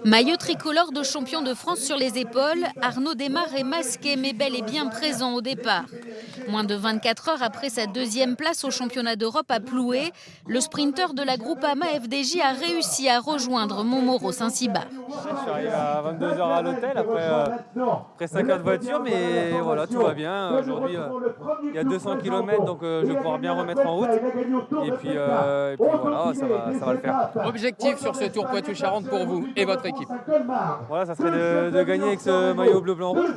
Maillot tricolore de champion de France sur les épaules, Arnaud Démare est masqué mais bel et bien présent au départ. Moins de 24 heures après sa deuxième place au championnat d'Europe à Ploué, le sprinter de la Groupama FDJ a réussi à rejoindre Montmoreau-Saint-Cybat. Je suis arrivé à 22 heures à l'hôtel après 5 heures de voiture, mais voilà, tout va bien. Aujourd'hui, il y a 200 km, donc je vais pouvoir bien remettre en route. Et puis voilà, ça va le faire. Objectif sur ce Tour Poitou-Charentes pour vous et votre équipe? Voilà, ça serait de gagner avec ce maillot bleu-blanc-rouge.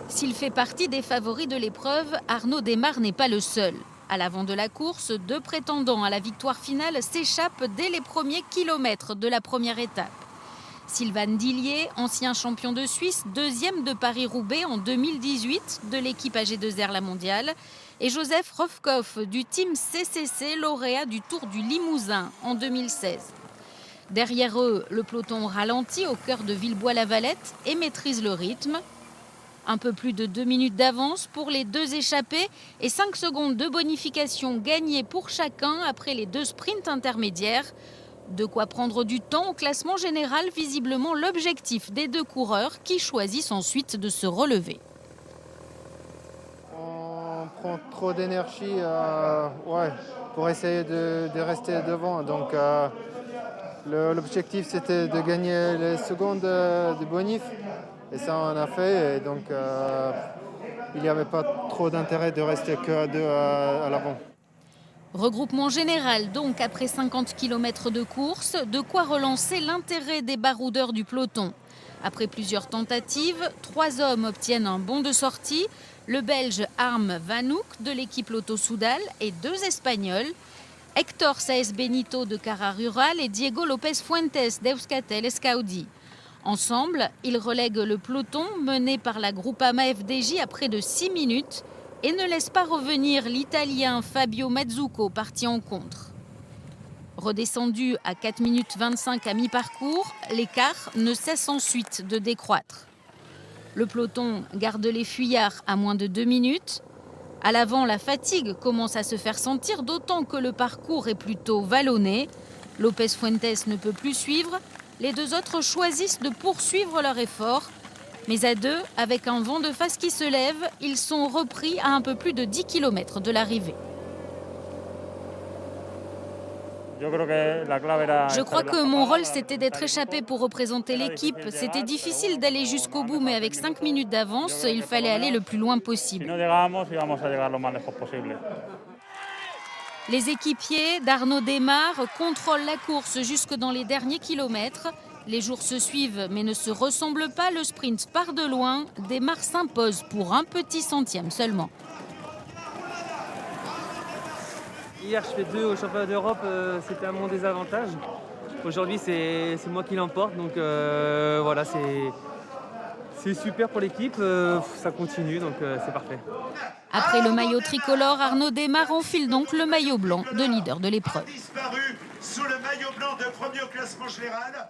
S'il fait partie des favoris de l'épreuve, Arnaud Démare n'est pas le seul. À l'avant de la course, 2 prétendants à la victoire finale s'échappent dès les premiers kilomètres de la première étape. Sylvain Dillier, ancien champion de Suisse, deuxième de Paris-Roubaix en 2018 de l'équipe AG2R La Mondiale, et Joseph Rofkoff du team CCC, lauréat du Tour du Limousin en 2016. Derrière eux, le peloton ralentit au cœur de Villebois-la-Valette et maîtrise le rythme. Un peu plus de 2 minutes d'avance pour les 2 échappés et 5 secondes de bonification gagnées pour chacun après les 2 sprints intermédiaires. De quoi prendre du temps au classement général, visiblement l'objectif des 2 coureurs qui choisissent ensuite de se relever. On prend trop d'énergie pour essayer de rester devant. Donc l'objectif c'était de gagner les secondes de bonif. Et ça on a fait. Et donc il n'y avait pas trop d'intérêt de rester que à 2 à l'avant. Regroupement général donc après 50 km de course, de quoi relancer l'intérêt des baroudeurs du peloton. Après plusieurs tentatives, 3 hommes obtiennent un bon de sortie, le Belge Harm Vanouk de l'équipe Lotto Soudal et 2 Espagnols, Hector Saez Benito de Cara Rural et Diego Lopez Fuentes d'Euskaltel Escaudi. Ensemble, ils relèguent le peloton mené par la Groupama FDJ à près de 6 minutes et ne laisse pas revenir l'Italien Fabio Mazzucco parti en contre. Redescendu à 4 minutes 25 à mi-parcours, l'écart ne cesse ensuite de décroître. Le peloton garde les fuyards à moins de 2 minutes. À l'avant, la fatigue commence à se faire sentir, d'autant que le parcours est plutôt vallonné. Lopez Fuentes ne peut plus suivre. Les 2 autres choisissent de poursuivre leur effort. Mais à 2, avec un vent de face qui se lève, ils sont repris à un peu plus de 10 km de l'arrivée. Je crois que mon rôle, c'était d'être échappé pour représenter l'équipe. C'était difficile d'aller jusqu'au bout, mais avec 5 minutes d'avance, il fallait aller le plus loin possible. Les équipiers d'Arnaud Démare contrôlent la course jusque dans les derniers kilomètres. Les jours se suivent mais ne se ressemblent pas. Le sprint part de loin. Démare s'impose pour un petit centième seulement. Hier, je fais 2 au championnat d'Europe, c'était à mon désavantage. Aujourd'hui, c'est moi qui l'emporte, donc voilà, c'est super pour l'équipe, ça continue, donc c'est parfait. Après le maillot tricolore, Arnaud Démare enfile donc le maillot blanc de leader de l'épreuve. Disparu sous le maillot blanc de premier au classement général.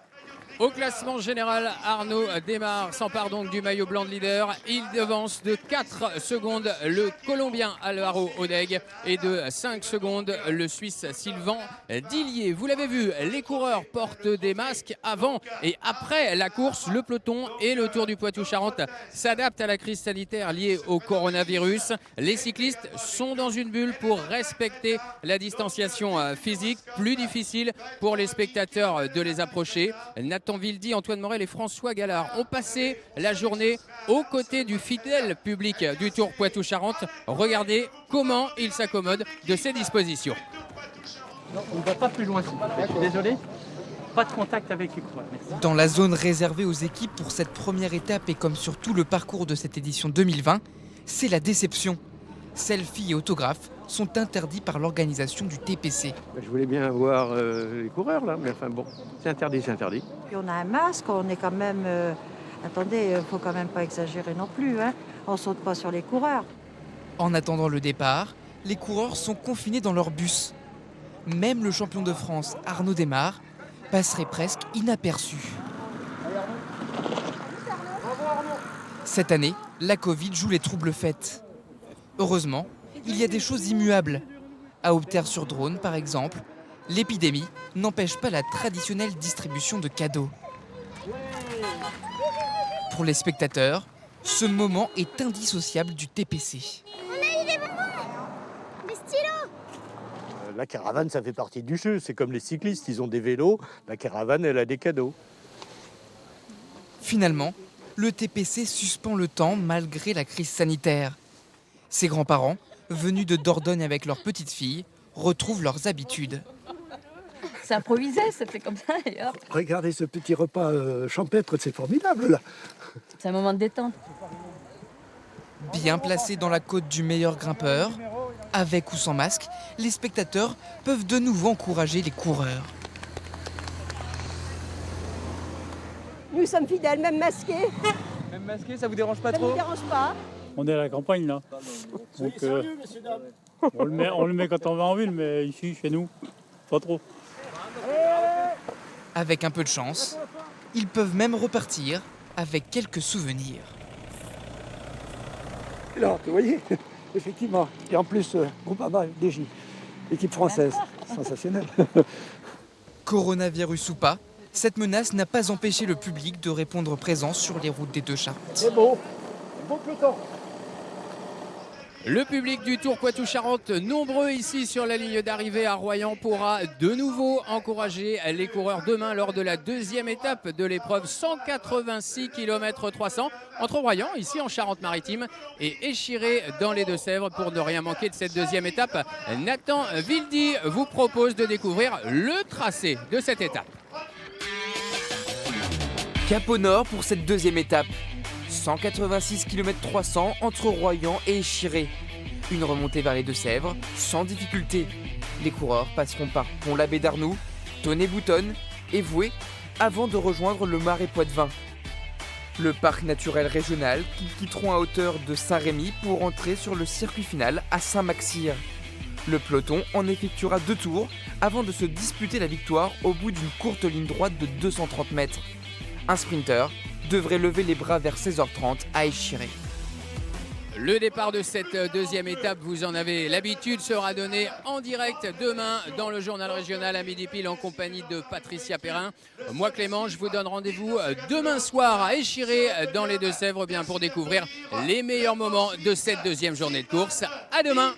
Au classement général, Arnaud Démare s'empare donc du maillot blanc de leader. Il devance de 4 secondes le Colombien Álvaro Odeg et de 5 secondes le Suisse Sylvain Dillier. Vous l'avez vu, les coureurs portent des masques avant et après la course. Le peloton et le Tour du Poitou-Charentes s'adaptent à la crise sanitaire liée au coronavirus. Les cyclistes sont dans une bulle pour respecter la distanciation physique. Plus difficile pour les spectateurs de les approcher. Nathan Wildy, Antoine Morel et François Gallard ont passé la journée aux côtés du fidèle public du Tour Poitou-Charentes. Regardez comment ils s'accommodent de ces dispositions. Non, on ne va pas plus loin. Je suis désolé. Pas de contact avec les coureurs. Merci. Dans la zone réservée aux équipes pour cette première étape et comme sur tout le parcours de cette édition 2020, c'est la déception. Selfies et autographes sont interdits par l'organisation du TPC. Je voulais bien voir les coureurs là, mais enfin bon, c'est interdit, c'est interdit. Puis on a un masque, on est quand même... attendez, il faut quand même pas exagérer non plus, hein. On saute pas sur les coureurs. En attendant le départ, les coureurs sont confinés dans leur bus. Même le champion de France, Arnaud Démare, passerait presque inaperçu. Cette année, la Covid joue les troubles fêtes. Heureusement, il y a des choses immuables. À Aubeterre-sur-Drône, par exemple, L'épidémie n'empêche pas la traditionnelle distribution de cadeaux. Pour les spectateurs, ce moment est indissociable du TPC. On a eu des bonbons, des stylos. La caravane, ça fait partie du jeu. C'est comme les cyclistes, ils ont des vélos. La caravane, elle a des cadeaux. Finalement, le TPC suspend le temps malgré la crise sanitaire. Ses grands-parents, venus de Dordogne avec leur petite fille, retrouvent leurs habitudes. C'est improvisé, c'est fait comme ça et hop. Regardez ce petit repas champêtre, c'est formidable là. C'est un moment de détente. Bien placés dans la côte du meilleur grimpeur, avec ou sans masque, les spectateurs peuvent de nouveau encourager les coureurs. Nous sommes fidèles, même masqués. Même masqué, ça vous dérange pas Ça trop? ne nous dérange pas. On est à la campagne là. Donc, on le met quand on va en ville, mais ici, chez nous, pas trop. Avec un peu de chance, ils peuvent même repartir avec quelques souvenirs. Là, vous voyez, effectivement. Et en plus, Groupama, DJ, équipe française, sensationnelle. Coronavirus ou pas, cette menace n'a pas empêché le public de répondre présent sur les routes des Deux-Charentes. C'est beau, beau peloton. Le public du Tour Poitou-Charentes, nombreux ici sur la ligne d'arrivée à Royan, pourra de nouveau encourager les coureurs demain lors de la deuxième étape de l'épreuve 186 km 300 entre Royan, ici en Charente-Maritime, et Échiré dans les Deux-Sèvres. Pour ne rien manquer de cette deuxième étape, Nathan Vildy vous propose de découvrir le tracé de cette étape. Cap au nord pour cette deuxième étape. 186 km 300 entre Royan et Échiré. Une remontée vers les Deux-Sèvres, sans difficulté. Les coureurs passeront par Pont-l'Abbé d'Arnoux, Tonnet-Boutonne et Voué avant de rejoindre le Marais Poitevin. Le parc naturel régional qu'ils quitteront à hauteur de Saint-Rémy pour entrer sur le circuit final à Saint-Maxir. Le peloton en effectuera 2 tours avant de se disputer la victoire au bout d'une courte ligne droite de 230 mètres. Un sprinter devrait lever les bras vers 16h30 à Échiré. Le départ de cette deuxième étape, vous en avez l'habitude, sera donné en direct demain dans le journal régional à midi pile en compagnie de Patricia Perrin. Moi Clément, je vous donne rendez-vous demain soir à Échiré dans les Deux-Sèvres bien pour découvrir les meilleurs moments de cette deuxième journée de course. À demain.